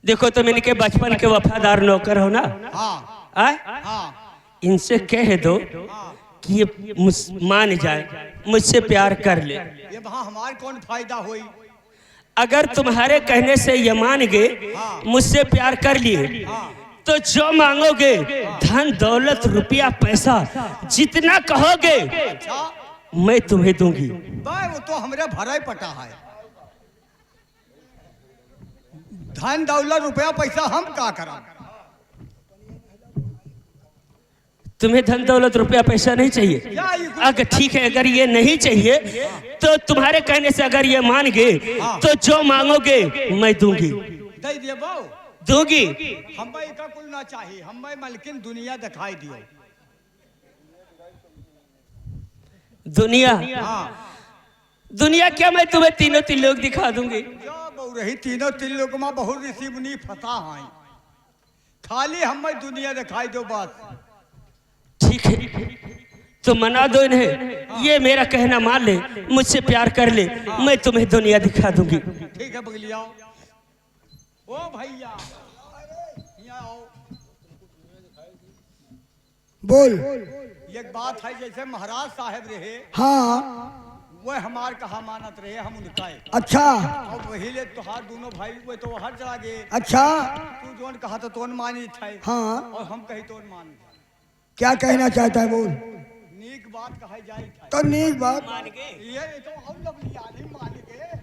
देखो तुम इनके बचपन के वफादार नौकर हो ना। हाँ आए? हाँ इनसे कह दो कि ये मान जाए, मुझसे प्यार कर ले। ये वहाँ हमारे कौन फायदा हुई। अगर तुम्हारे कहने से ये मान गए, मुझसे प्यार कर लिए, तो जो मांगोगे धन दौलत रुपया पैसा जितना कहोगे अच्छा मैं तुम्हें दूंगी। भाई वो तो हमरे भरा पटा है। धन दौलत रुपया पैसा हम का करा। तुम्हें धन दौलत रुपया पैसा नहीं चाहिए? अगर ठीक है, अगर ये नहीं चाहिए तो तुम्हारे कहने से अगर ये मान गए तो जो मांगोगे मैं दूंगी। दे दिए बाऊ दूंगी। हम भाई का कुल ना चाहिए, हम भाई मलकिन दुनिया दिखाई दियो। दुनिया? हाँ दुनिया क्या, मैं तुम्हें तीनों त्रिलोक दिखा दूंगी। जो बहु रही तीनों त्रिलोक में बहुत ऋषि मुनि फंसा है, खाली हम भाई दुनिया दिखाई दो बस। ठीक है तो मना दो इन्हें, ये मेरा कहना मान ले, मुझसे प्यार कर ले, मैं तुम्हें दुनिया दिखा दूंगी। ठीक है बगलिया। ओ भैया यहाँ आओ। बोल। एक बात है, जैसे महाराज साहब रहे हाँ वो हमार कहा मानत रहे, हम उनका है। अच्छा और वही ले तुहार दोनों भाई वो तो हर चला गए। अच्छा तू जोन कहा तो तोन मानी थे हाँ और हम कही तोन मान। क्या कहना चाहता है बोल। नीक बात कहा जाए तो नीक बात। ये तो हम लबलियानी मान गए।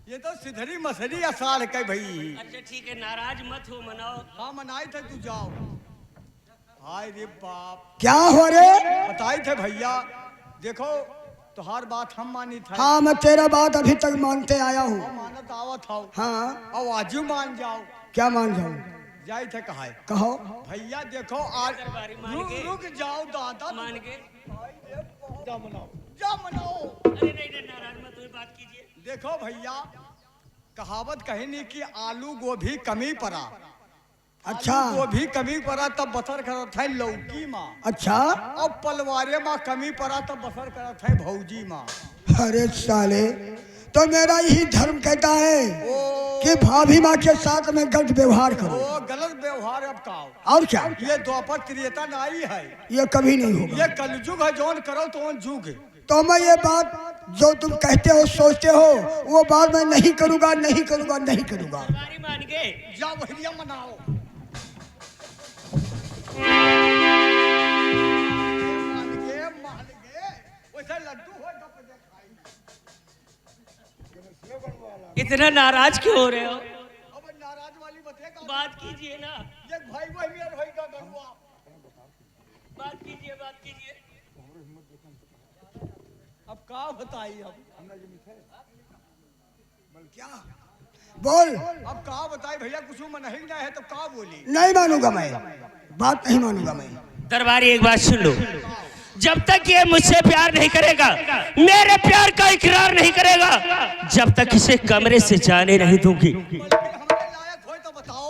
ये तो सिधरी मसरी असार के भाई। अच्छा ठीक है, नाराज मत हो, मनाओ। हाँ मनाए थे, तू जाओ। हाय रे बाप, क्या हो रे। बताए थे भैया, देखो तुहार बात हम मानी था। हाँ मैं तेरा बात अभी तक मानते आया हूँ। मानत आवत हो। हाँ और आजू मान जाओ। क्या मान जाऊँ। जाए थे कहा कहो। भैया देखो आज रुक जाओ दादा। मान गए? जा मनाओ, जा मनाओ। अरे नहीं नहीं, नाराज मत हो, बात कीजिए। देखो भैया, कहावत कही नहीं कि आलू गोभी कमी पड़ा। अच्छा गोभी कमी पड़ा तब बसर करत है लौकी माँ। अच्छा और पलवारे माँ कमी पड़ा तब बसर करत है भौजी माँ। अरे साले, तो मेरा यही धर्म कहता है कि भाभी माँ के साथ में गलत व्यवहार करो। ओ गलत व्यवहार अब का और क्या, ये द्वापर त्रेता नहीं है, ये कभी नहीं होगा। ये कलयुग है, जोन करो तो जुग। तो मैं ये बात जो तुम कहते हो सोचते हो वो बात मैं नहीं करूँगा, नहीं करूँगा, नहीं करूँगा। मान गए? जाओ भैया मनाओ। मान गए वैसे लड्डू हो गप दे खाई। इतना नाराज क्यों हो रहे हो? अब नाराज वाली बतेगा बात कीजिए ना, ये भाई भाई मेर होएगा गरुआ। बात कीजिए, बात कीजिए। अब का बताई अब क्या बोल। अब का बताई भैया, कुछ मन ही ना है तो का बोली। नहीं मानूंगा मैं, बात नहीं मानूंगा मैं। दरबारी एक बात सुन लो, जब तक ये मुझसे प्यार नहीं करेगा, मेरे प्यार का इकरार नहीं करेगा, जब तक इसे कमरे से जाने नहीं दूंगी। बल्कि हमारे लायक हो तो बताओ।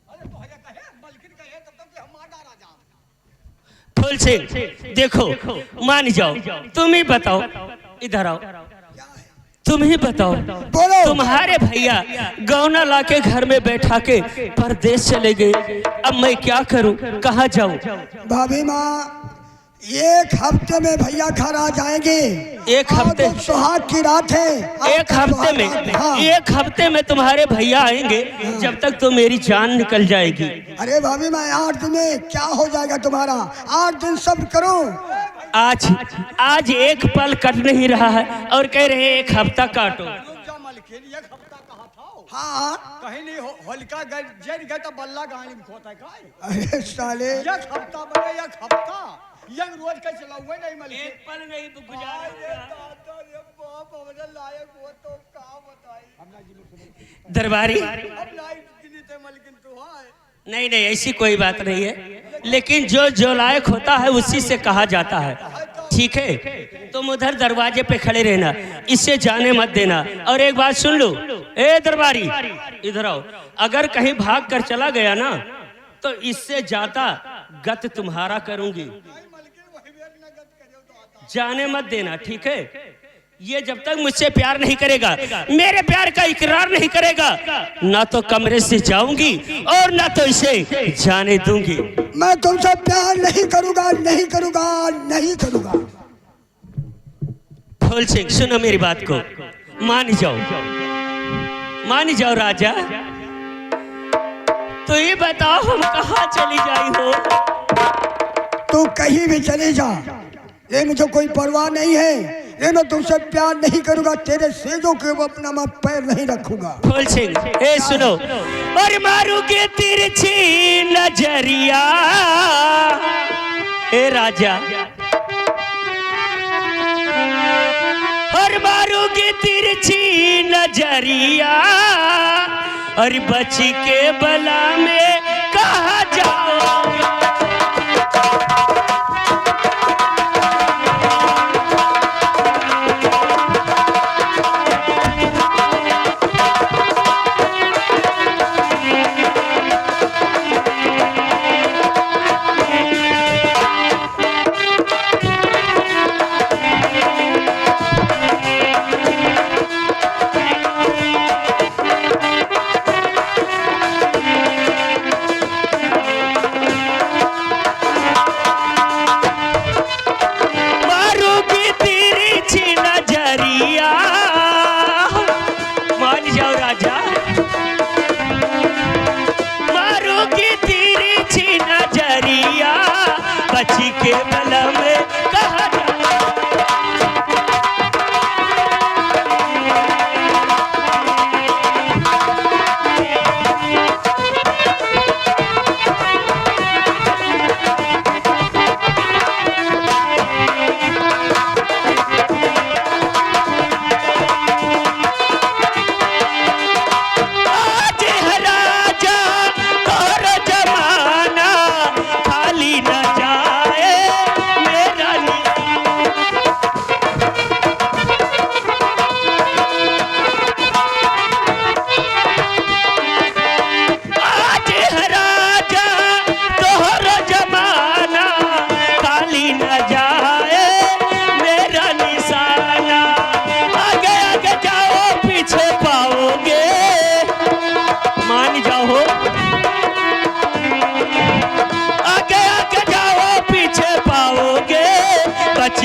अरे तो भैया कहे बल्कि कहे तब तक हम मार डाला जा। फूल सिंह देखो, मान जाओ, तुम ही बताओ, इधर आओ, तुम ही बताओ। बोलो। तुम्हारे भैया गौना लाके घर में बैठा के परदेश चले गए, अब मैं क्या करूं, कहाँ जाऊं? भाभी माँ एक हफ्ते में भैया घर आ जाएंगे। एक हफ्ते? आज सुहाग की रात है। एक हफ्ते में? हाँ। एक हफ्ते में तुम्हारे भैया आएंगे, जब तक तो मेरी जान निकल जाएगी। अरे भाभी माँ 8 दिन में क्या हो जाएगा तुम्हारा, 8 दिन सब करो। आज एक पल कट नहीं रहा है और कह रहे हैं एक हफ्ता काटो। रुक जा मलकिन, एक हफ्ता कहा था। हाँ कहीं नहीं होलिका जल गए तो बल्ला गाड़ी में खोता है। अरे साले, एक हफ्ता बने, एक हफ्ता एक रोज का चला हुआ नहीं मलकिन। एक पल नहीं गुजारा। बाप हमने लायक हो तो का बताई। दरबारी अब लायक थे मलकिन तू है। नहीं नहीं, ऐसी कोई बात नहीं है, लेकिन जो लायक होता है उसी से कहा जाता है। ठीक है, तुम उधर दरवाजे पे खड़े रहना, इससे जाने मत देना। और एक बात सुन लो, ए दरबारी इधर आओ, अगर कहीं भाग कर चला गया ना तो इससे ज्यादा गत तुम्हारा करूंगी, जाने मत देना। ठीक है, ये जब तक मुझसे प्यार नहीं करेगा, मेरे प्यार का इकरार नहीं करेगा, ना तो कमरे से जाऊंगी और ना तो इसे जाने दूंगी। मैं तुमसे प्यार नहीं करूंगा, नहीं करूंगा, नहीं करूंगा। फूल सिंह सुनो मेरी बात को, मान जाओ, मान जाओ राजा। तो ये बताओ हम कहाँ चली जाई हो? तू कहीं भी चले जा, ये मुझे कोई परवाह नहीं है। ये मैं तुमसे प्यार नहीं करूंगा, तेरे सेजों के वो अपना मैं पैर नहीं रखूंगा। फूल सिंह ए सुनो, और मारूंगे तिरछी नजरिया ए राजा, और मारूंगी तिरछी नजरिया, और बची के बला में कहाँ जाओगे? बची के बला में कहा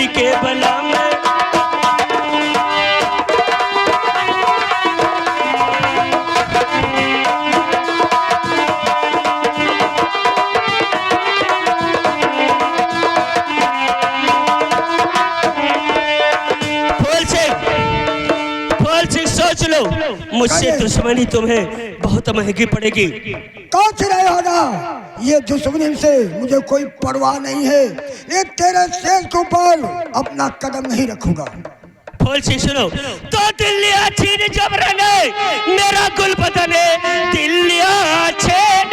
के बला में। फूल सिंह सोच लो, मुझसे दुश्मनी तुम्हें बहुत महंगी पड़ेगी। कौन से रहे होगा? ये दुश्मनी से मुझे कोई परवाह नहीं है, ये तेरे शेर के ऊपर अपना कदम नहीं रखूंगा। फूल सिंह सुनो, तो दिल्लिया छीन जबरन मेरा गुल बदने, दिल्लिया छीन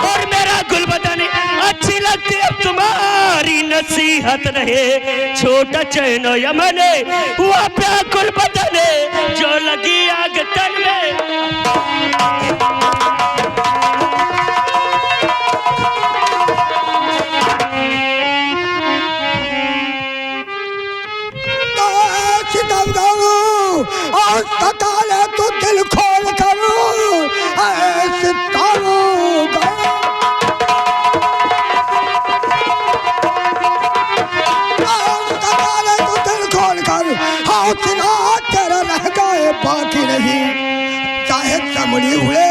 और मेरा गुल बदने, अच्छी लगती है तुम्हारी नसीहत रहे, छोटा चैनो यमने हुआ प्या गुल बदने, जो लगी आग तन में। और सताले तो दिल खोल करूं ऐसे हौसला तेरा रह गए बाकी नहीं, चाहे चमड़ी हुए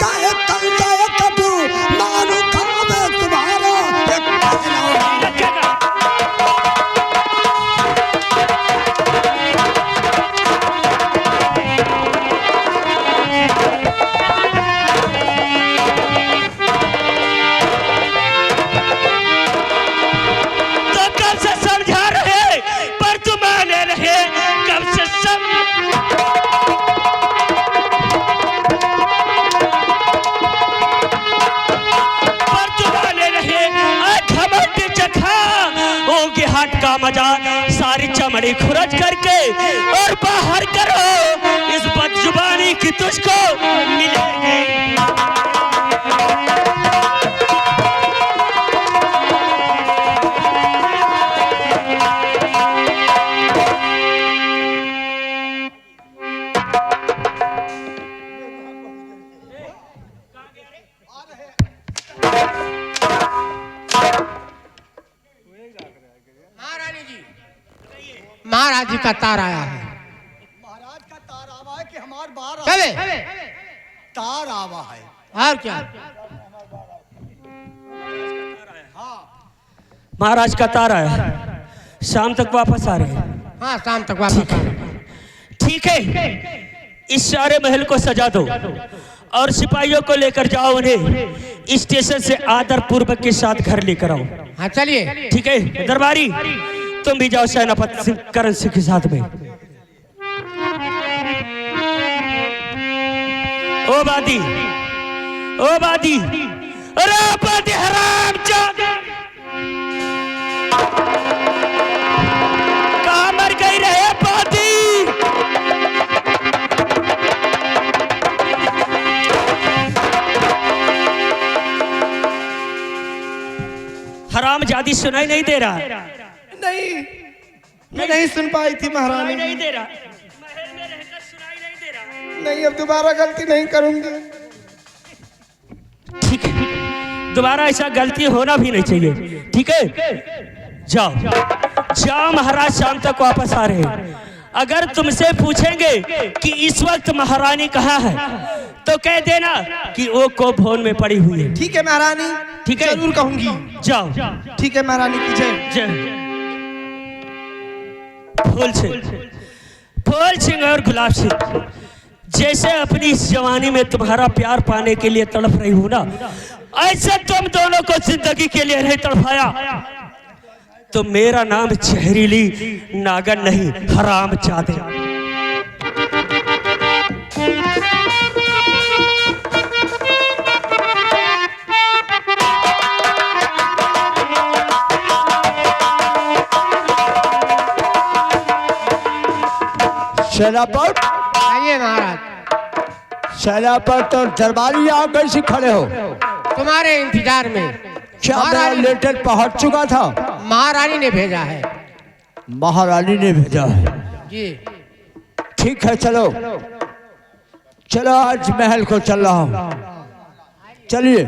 चाहे तल जाए कभी मारू काम है तुम्हारा का मजा सारी चमड़ी खुरच करके और बाहर करो, इस बदजुबानी की तुझको मिलेगी। महाराज जी का तार आया है। महाराज का तार आवा है कि हमार बार चले तार आवा है। और क्या? महाराज का तार आया, शाम तक वापस आ रहे हैं। हाँ, शाम तक वापस आ रहे हैं। ठीक है, इस सारे महल को सजा दो और सिपाहियों को लेकर जाओ, उन्हें स्टेशन से आदर पूर्वक के साथ घर लेकर आओ। हाँ चलिए। ठीक है दरबारी, तुम भी जाओ सेनापति सिंह करण सिंह के साथ में। ओ बादी, ओ बादी, अरे बादी हराम जादा, कहाँ मर गई रहे बादी? हराम जादी सुनाई नहीं दे रहा? नहीं, मैं नहीं सुन पाई थी महारानी। सुनाई नहीं दे रहा? महल में रहकर सुनाई नहीं दे रहा? नहीं, अब दोबारा गलती नहीं करूंगी। ठीक है, दोबारा ऐसा गलती होना भी नहीं चाहिए। ठीक है, जाओ जाओ, महाराज शाम तक वापस आ रहे हैं। अगर तुमसे पूछेंगे कि इस वक्त महारानी कहाँ है, तो कह देना कि वो को भवन में पड़ी हुई है। ठीक है महारानी, ठीक है, जरूर कहूंगी। जाओ। ठीक है महारानी की जय। जय। फूल सिंह और गुलाब सिंह, जैसे अपनी इस जवानी में तुम्हारा प्यार पाने के लिए तड़प रही हूं ना, ऐसे तुम दोनों को जिंदगी के लिए नहीं तड़पाया तो मेरा नाम जहरीली नागन नहीं, हराम जादे। सेनापत, आइए महाराज। सेनापत और दरबारी आ कैसे खड़े हो? तुम्हारे इंतजार में। क्या मेरा लेटर पहुंच चुका था? महारानी ने भेजा है। महारानी ने भेजा है? जी। ठीक है, चलो चलो, आज महल को चल रहा हूं। चलिए।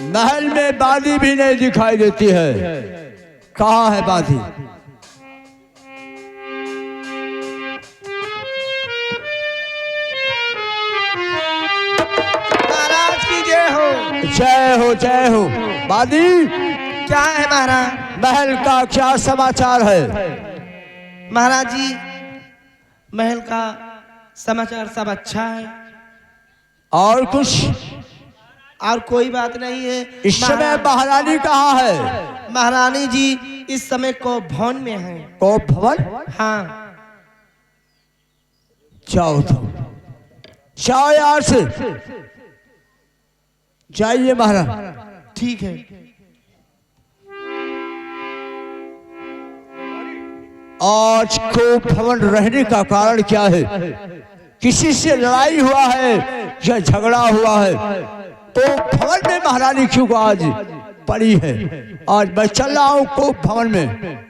महल में बादी भी नहीं दिखाई देती है। कहाँ है बादी? महाराज की जय हो। जय हो, जय हो। बादी, क्या है महाराज? महल का क्या समाचार है? महाराज जी, महल का समाचार सब अच्छा है। और कुछ? और कोई बात नहीं है। इस समय महारानी कहाँ है? महारानी जी इस समय को भवन में है। को भवन? हाँ। जाओ तो, जाओ यहाँ से, जाइए महाराज। ठीक है। आज को भवन रहने का कारण क्या है? किसी से लड़ाई हुआ है या झगड़ा हुआ है? तो भवन में महारानी क्यों आज पड़ी है? आज मैं चल रहा हूं को भवन में।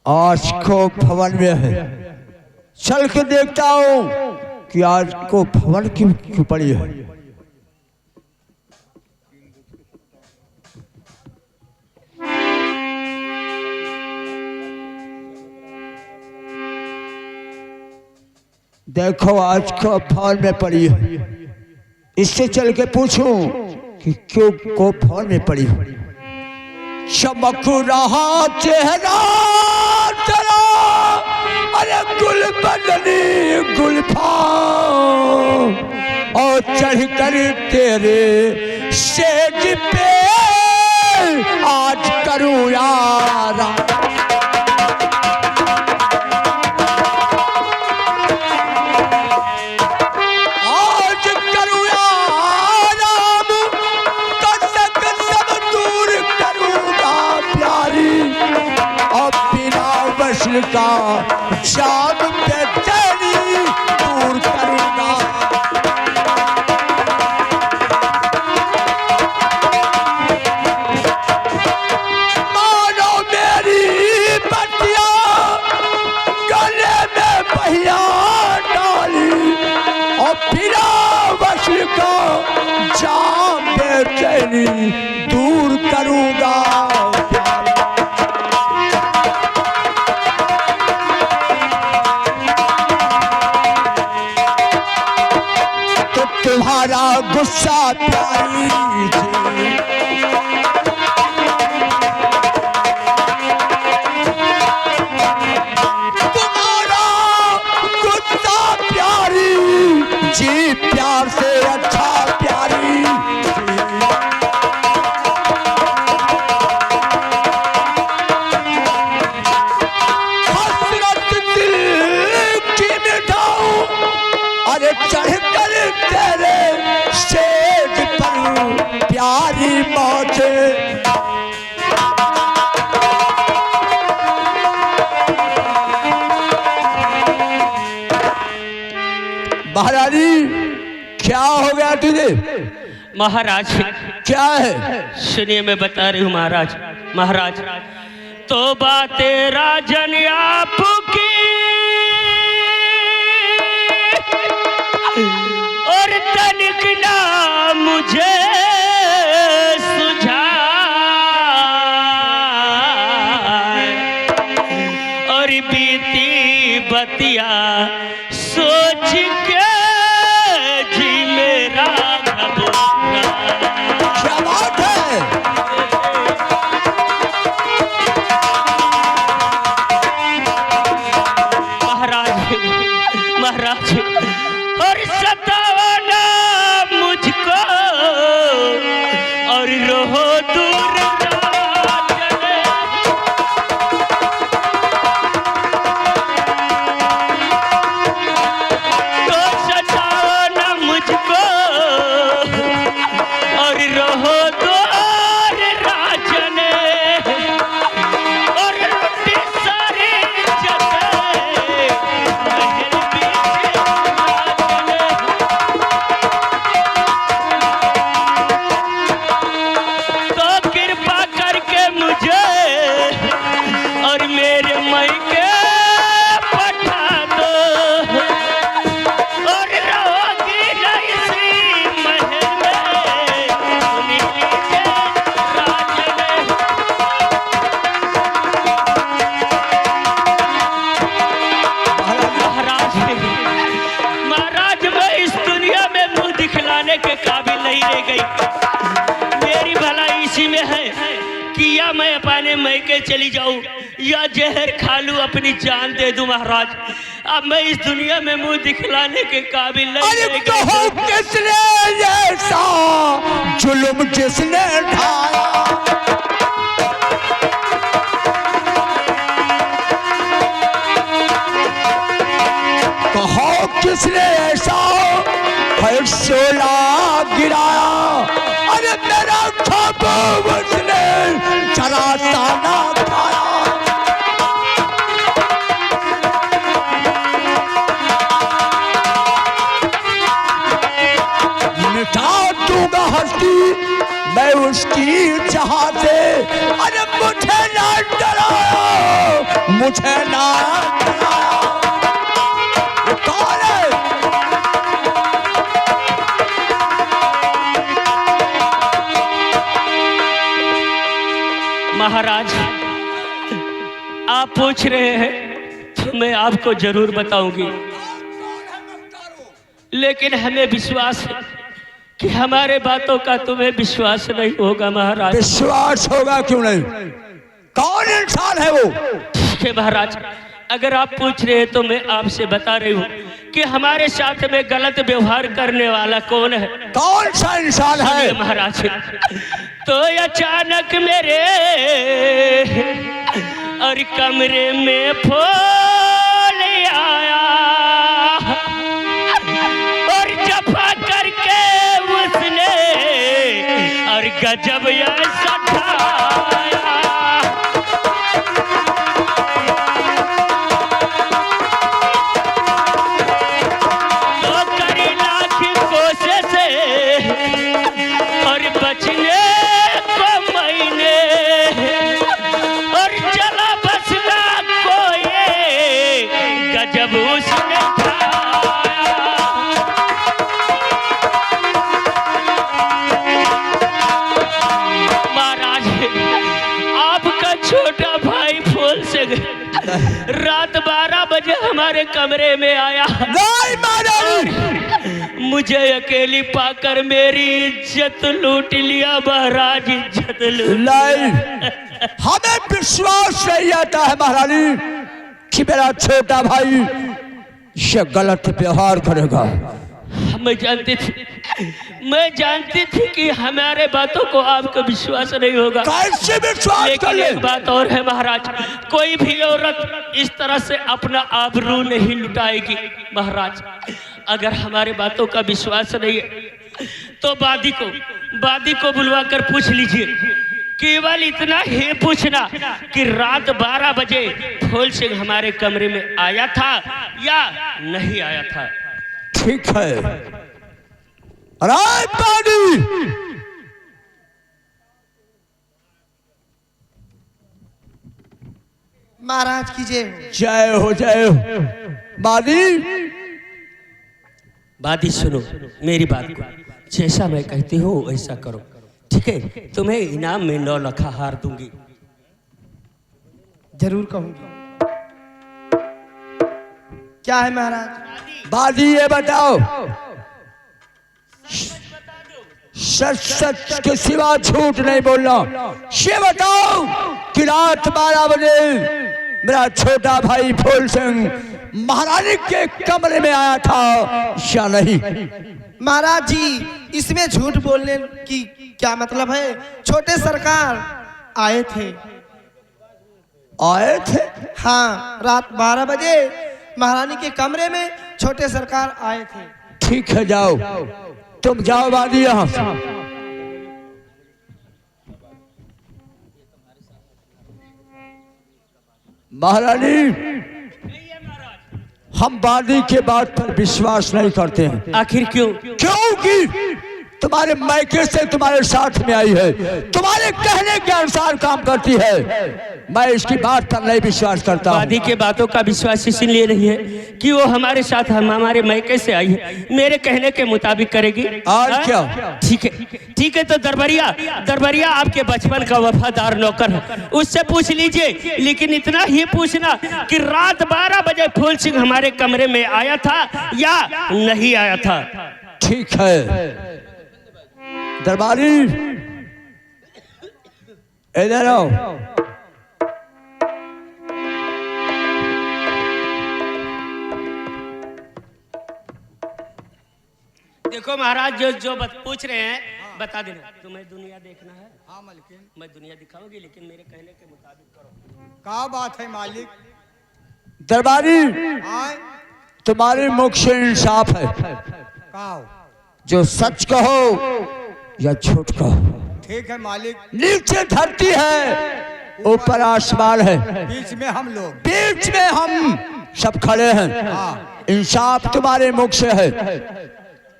आज को भवन में है, चल के देखता हूं कि आज को भवन क्यों पड़ी है। देखो आज को भवन में पड़ी है, इससे चल के पूछूं कि क्यों को भवन में पड़ी है। चमक रहा चेहरा तेरा, अरे गुल बदनी गुलफा, और चढ़ कर तेरे सेज पे आज करूं यारा। आज करूं याराम, कसक सब दूर करूंगा। का जाम बेचैनी दूर करूंगा। मानो मेरी बतिया गले में पहिया डाली और फिरा वश का जाम बेचैनी दूर करूंगा। तो तुम्हारा गुस्सा प्यारी जी, तुम्हारा गुस्सा प्यारी जी, प्यार से अच्छा प्यारी जी। हसरत दिल की मिटाऊं, अरे चढ़कर तेरे सेज पर प्यारी मौत। महारानी क्या हो गया तुझे? महाराज क्या है? सुनिए, मैं बता रही हूँ महाराज। महाराज तो बातें राजन आपकी और तनिक ना मुझे सुझाए, और बीती बतिया सोच के जी मेरा घबरा। क्या बात है? महाराज महाराज और सताना मुझको और रहो दूर ना चले। तो सताना मुझको और रहो दूर राजने, और रोटी सारी जले महल बीच राजने। तो कृपा करके मुझे और मेरे मई के पठा दो, और रहोगी न इसी महल में सुन लीजिए राजने। महाराज महाराज मैं इस दुनिया में मुंह दिखलाने के काबिल नहीं रह गई। मेरी भलाई इसी में है कि या मैं अपने मैके चली जाऊं या जहर खा लूं, अपनी जान दे दूं। महाराज अब मैं इस दुनिया में मुंह दिखलाने के काबिल नहीं अरे रह कहो गई। किसने ऐसा जुल्म जिसने ढाया? कहो किसने ऐसा फैसला गिराया? अरे मेरा ख्वाब उसने जरा सा ना खाया। मिटा दूंगा हस्ती मैं उसकी जहां से। अरे मुझे ना डराया, मुझे ना डराया। ये कौन है? महाराज आप पूछ रहे हैं तो मैं आपको जरूर बताऊंगी, लेकिन हमें विश्वास है कि हमारे बातों का तुम्हें विश्वास नहीं होगा। महाराज विश्वास होगा क्यों नहीं? कौन इंसान है वो? ठीक है महाराज, अगर आप पूछ रहे हैं तो मैं आपसे बता रही हूँ कि हमारे साथ में गलत व्यवहार करने वाला कौन है। कौन सा इंसान है? सुनिए महाराज, तो अचानक मेरे और कमरे में फूल आया और जफा करके उसने और गजब ऐसा ढाया। छोटा भाई फूल से रात 12 बजे हमारे कमरे में आया। नहीं महारानी, मुझे अकेली पाकर मेरी इज्जत लूट लिया महाराज, इज्जत लूट नहीं, हमें विश्वास नहीं आता है महारानी कि मेरा छोटा भाई ये गलत व्यवहार करेगा। मैं जानती थी कि हमारे बातों को आपको विश्वास नहीं होगा। कैसे विश्वास कर लेकिन ले? एक बात और है महाराज, कोई भी औरत इस तरह से अपना आबरू नहीं लुटाएगी महाराज। अगर हमारे बातों का विश्वास नहीं है तो वादी को बुलवा कर पूछ लीजिए। केवल इतना ही पूछना कि रात 12 बजे फूल सिंह हमारे कमरे में आया था या नहीं आया था। ठीक है राय पानी, महाराज की जय हो। जय हो जय हो। वादी सुनो मेरी बात को, जैसा मैं कहती हूँ वैसा करो, ठीक है? तुम्हें इनाम में 9 लाख हार दूंगी। जरूर कहूंगी। क्या है महाराज? बादी ये बताओ, सच सच के सिवा झूठ नहीं बोलना। ये बताओ कि रात 12 बजे मेरा छोटा भाई फूल सिंह महारानी के कमरे में आया था या नहीं? महाराज जी, इसमें झूठ बोलने की क्या मतलब है? छोटे सरकार आए थे। आए थे? हाँ, रात 12 बजे महारानी के कमरे में छोटे सरकार आए थे। ठीक है, जाओ, तुम जाओ बादी यहाँ। महारानी, हम वादी के बात पर विश्वास नहीं करते हैं। आखिर क्यों? क्योंकि तुम्हारे मायके से तुम्हारे साथ में आई है, तुम्हारे कहने के अनुसार काम करती है। मैं इसकी बात पर नहीं विश्वास करता हूं। वादी के बातों का विश्वास इसलिए नहीं है कि वो हमारे साथ हमारे मायके से आई है, मेरे कहने के मुताबिक करेगी। और क्या? ठीक है तो दरबारिया आपके बचपन का वफादार नौकर है, उससे पूछ लीजिए। लेकिन इतना ही पूछना कि रात 12 बजे फूल सिंह हमारे कमरे में आया था या नहीं आया था। ठीक है दरबारी, इधर आओ। देखो महाराज, जो पूछ रहे हैं बता देना। तुम्हें दुनिया देखना है? हाँ मालिक, मैं दुनिया दिखाऊंगी, लेकिन मेरे कहने के मुताबिक करो। क्या बात है मालिक? दरबारी, आए तुम्हारे मुख से इंसाफ है, कहो। जो सच कहो या झूठ कहो। ठीक है मालिक। नीचे धरती है, ऊपर आसमान है, बीच में हम लोग, बीच में हम सब खड़े हैं। हाँ। इंसाफ तुम्हारे मुख से है,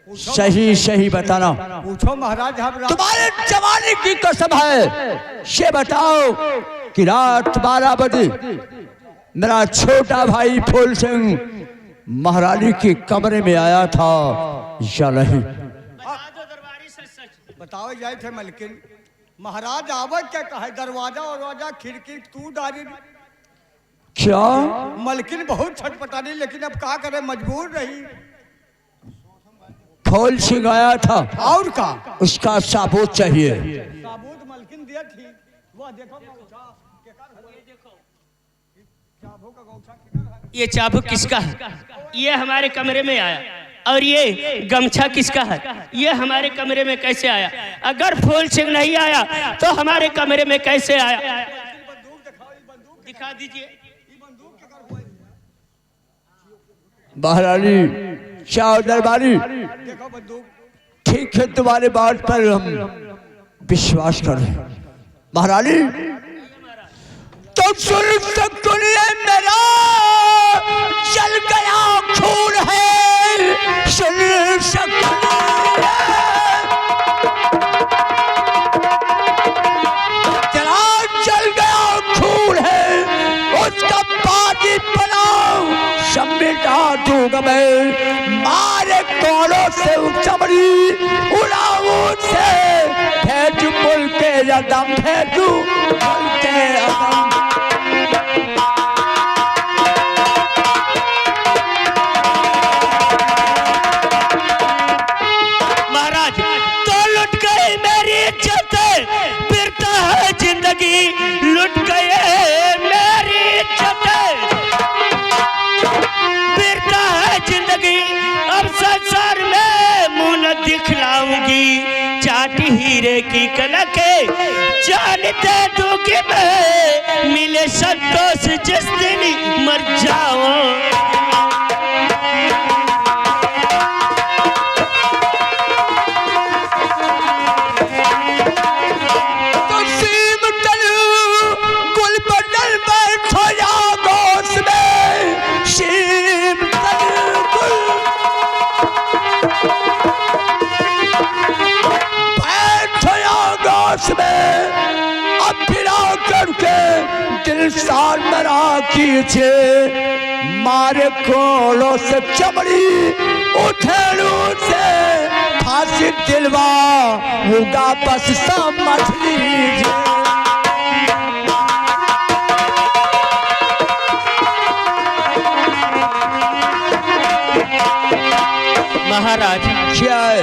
सही सही बताना। पूछो महाराज। हम तुम्हारे जवानी की कसम है, ये बताओ कि रात 12 बजे मेरा छोटा भाई फूल सिंह महारानी के कमरे में आया था या नहीं? बताओ जाए थे मलकिन। महाराज आवत क्या कहे? दरवाजा खिड़की तू डाली। क्या? मलकिन बहुत छटपटानी, लेकिन अब क्या करे, मजबूर रही। फूल सिंह आया था और का उसका सबूत चाहिए। सबूत मलकिन दिया थी। वो देखो ये चाबुक किसका है? ये हमारे कमरे में आया। और ये गमछा किसका है? ये हमारे कमरे में कैसे आया? अगर फूल सिंह नहीं आया तो हमारे कमरे में कैसे आया? दिखा दीजिए। महारानी, क्या दरबारी? देखो बंदूक। ठीक है, तुम्हारे बात पर हम विश्वास कर रहे हैं। महारानी, तो सुन सुनिए, मेरा चल गया खून है, सुन चला चल गया खून है, उसका पानी बनाओ समिटा दूंगा मैं। मारे कोड़ों से चमड़ी उड़ाऊ से भेजू मुल्के या दम भेजू मुल्के इज्जत फिरता है जिंदगी लुट गए मेरी इज्जत फिरता है जिंदगी अब संसार में मुंह न दिखलाऊंगी चाट हीरे की कनक जानते दुखी में मिले संतोष जिस दिन मर जाओ अब फिरा करके दिल सार मरा कीजिए मारे कोलों से चमड़ी उठेड़ू से फांसी दिलवा होगा बस समझ लीजिए। महाराज क्या है?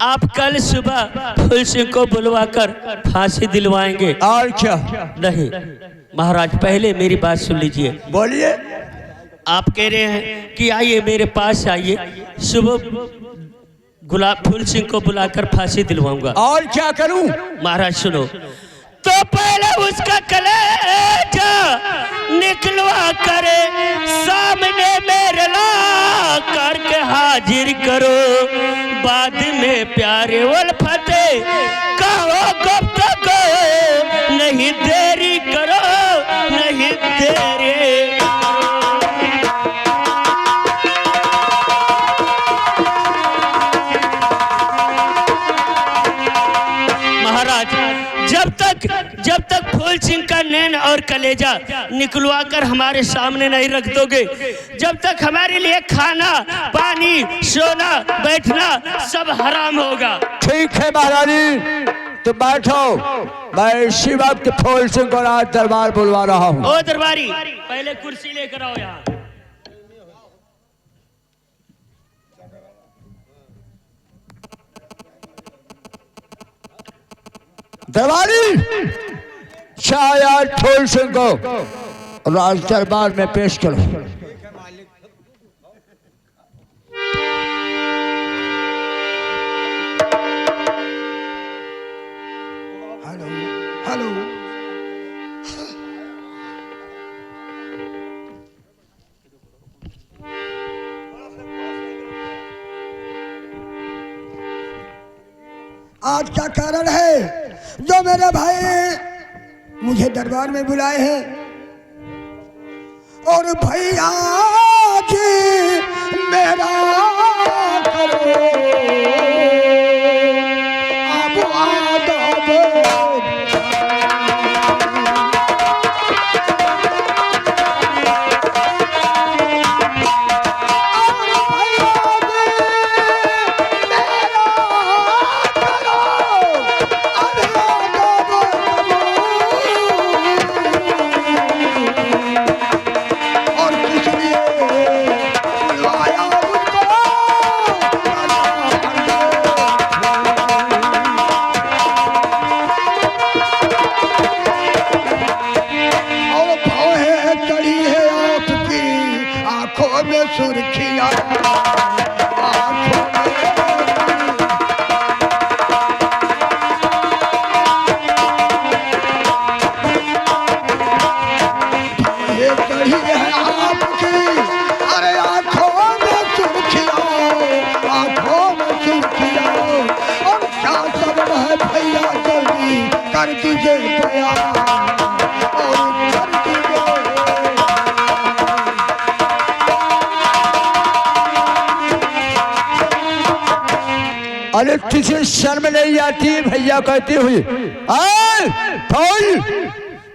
आप कल सुबह फूल सिंह को बुलवाकर फांसी दिलवाएंगे और क्या? नहीं महाराज पहले मेरी बात सुन लीजिए। बोलिए। आप कह रहे हैं कि आइए मेरे पास आइए सुबह फूल सिंह को बुलाकर फांसी दिलवाऊंगा। और क्या करूं? महाराज सुनो तो पहले उसका कलेजा निकलवा करे सामने मेरे ला करके हाजिर करो बाद में प्यारे उल्फते कहो गुफ्तगू नहीं देरी करो नहीं देरी महाराज जब तक फूल सिंह का नैन और कलेजा निकलवा कर हमारे सामने नहीं रख दोगे जब तक हमारे लिए खाना पानी सोना बैठना सब हराम होगा। ठीक है महारानी तो बैठो मैं इसी वक्त फूल सिंह को राज दरबार बुलवा रहा हूँ। ओ दरबारी पहले कुर्सी लेकर आओ यहाँ। दरबारी छाया फूल सिंह को राज दरबार में पेश करो। हेलो हेलो आज क्या कारण है जो मेरे भाई मुझे दरबार में बुलाए हैं और भैया जी मेरा करो अब आदब सुर्खिया ये कही है आपकी अरे आंखों में सुर्खिया आंखों में सुर्खिया और क्या सब है भैया जल्दी कर दीजिए तैयार अरे तुझे शर्म नहीं आती भैया कहती हुई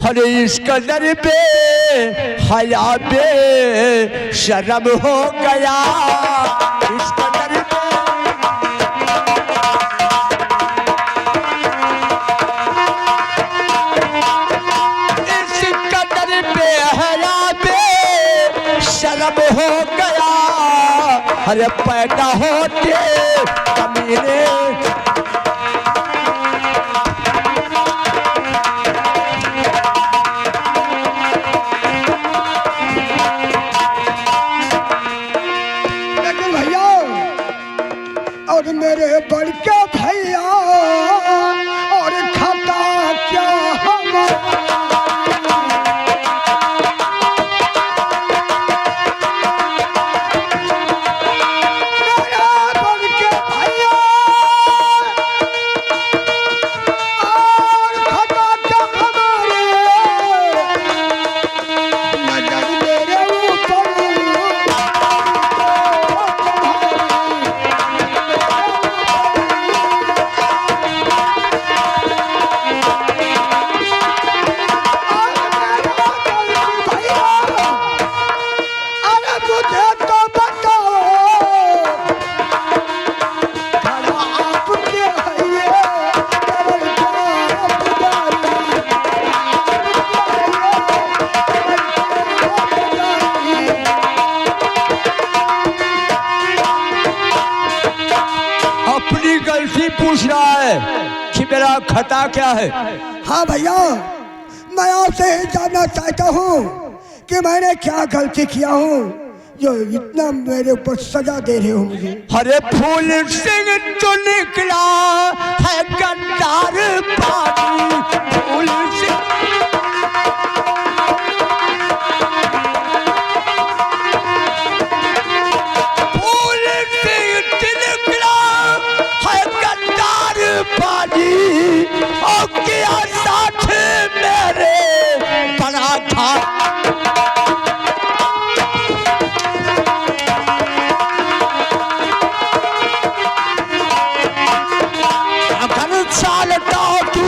अरे इसका दर पे हया बे शर्म हो गया इसका दर इसका दर पे हया बे शर्म हो गया अरे पैदा होते कमीने बताए कि मेरा खता क्या है। हाँ भैया, मैं आपसे ये जानना चाहता हूँ कि मैंने क्या गलती किया हूँ जो इतना मेरे ऊपर सजा दे रहे हो मुझे। अरे फूल सिंह तो निकला है गद्दार पानी, फूल सिंह निकला है गद्दार पानी, और किया साथ मेरे बड़ा घाट। सालता तू